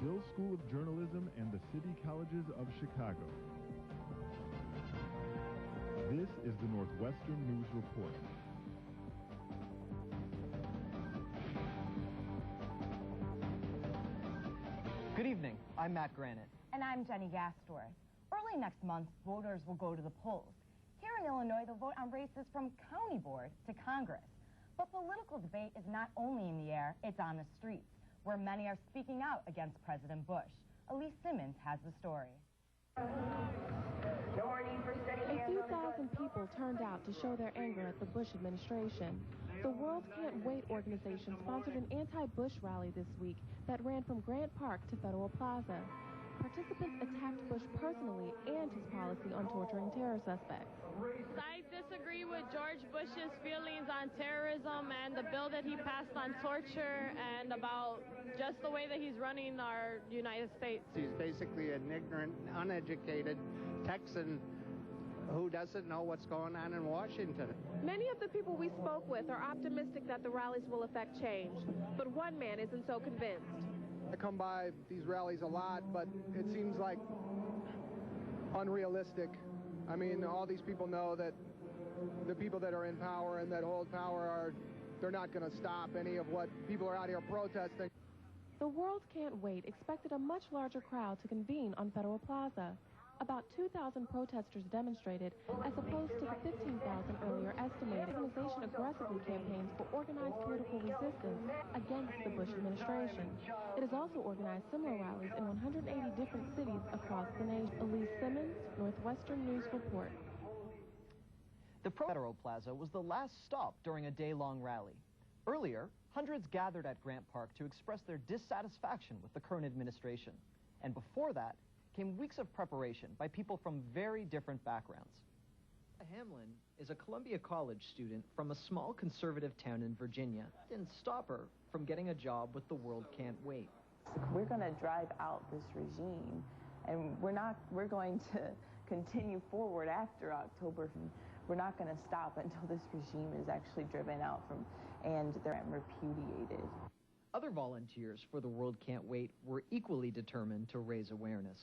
Medill School of Journalism and the City Colleges of Chicago. This is the Northwestern News Report. Good evening, I'm Matt Granite. And I'm Jenny Gastor. Early next month, voters will go to the polls. Here in Illinois, they'll vote on races from county board to Congress. But political debate is not only in the air, it's on the streets, where many are speaking out against President Bush. Elise Simmons has the story. A few thousand people turned out to show their anger at the Bush administration. The World Can't Wait organization sponsored an anti-Bush rally this week that ran from Grant Park to Federal Plaza. Participants attacked Bush personally and his policy on torturing terror suspects. I disagree with George Bush's feelings on terrorism and the bill that he passed on torture and about just the way that he's running our United States. He's basically an ignorant, uneducated Texan who doesn't know what's going on in Washington. Many of the people we spoke with are optimistic that the rallies will affect change, but one man isn't so convinced. I come by these rallies a lot, but it seems like unrealistic. I mean, all these people know that the people that are in power and that hold power they're not going to stop any of what people are out here protesting. The World Can't Wait expected a much larger crowd to convene on Federal Plaza. About 2,000 protesters demonstrated, as opposed to the 15,000 earlier estimated. The organization aggressively campaigns for organized political resistance against the Bush administration. It has also organized similar rallies in 180 different cities across the nation. Elise Simmons, Northwestern News Report. The Federal Plaza was the last stop during a day-long rally. Earlier, hundreds gathered at Grant Park to express their dissatisfaction with the current administration. And before that, came weeks of preparation by people from very different backgrounds. Hamlin is a Columbia College student from a small conservative town in Virginia. It didn't stop her from getting a job with The World Can't Wait. We're going to drive out this regime, and we're going to continue forward after October. We're not going to stop until this regime is actually driven out and they're repudiated. Other volunteers for The World Can't Wait were equally determined to raise awareness.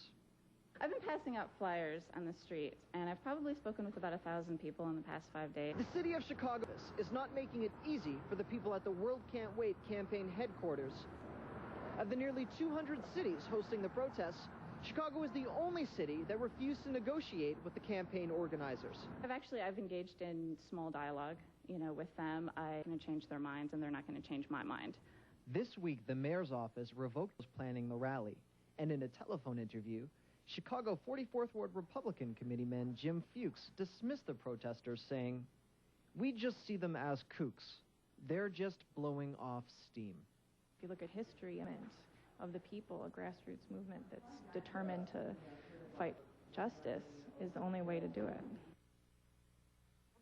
I've been passing out flyers on the street, and I've probably spoken with about 1,000 people in the past 5 days. The city of Chicago is not making it easy for the people at the World Can't Wait campaign headquarters. Of the nearly 200 cities hosting the protests, Chicago is the only city that refused to negotiate with the campaign organizers. I've engaged in small dialogue, with them. I'm going to change their minds, and they're not going to change my mind. This week, the mayor's office revoked planning the rally, and in a telephone interview, Chicago 44th Ward Republican committeeman Jim Fuchs dismissed the protesters, saying, "We just see them as kooks. They're just blowing off steam." If you look at history of the people, a grassroots movement that's determined to fight justice is the only way to do it.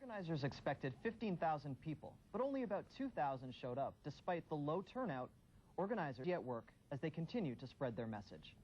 Organizers expected 15,000 people, but only about 2,000 showed up. Despite the low turnout, organizers are at work as they continue to spread their message.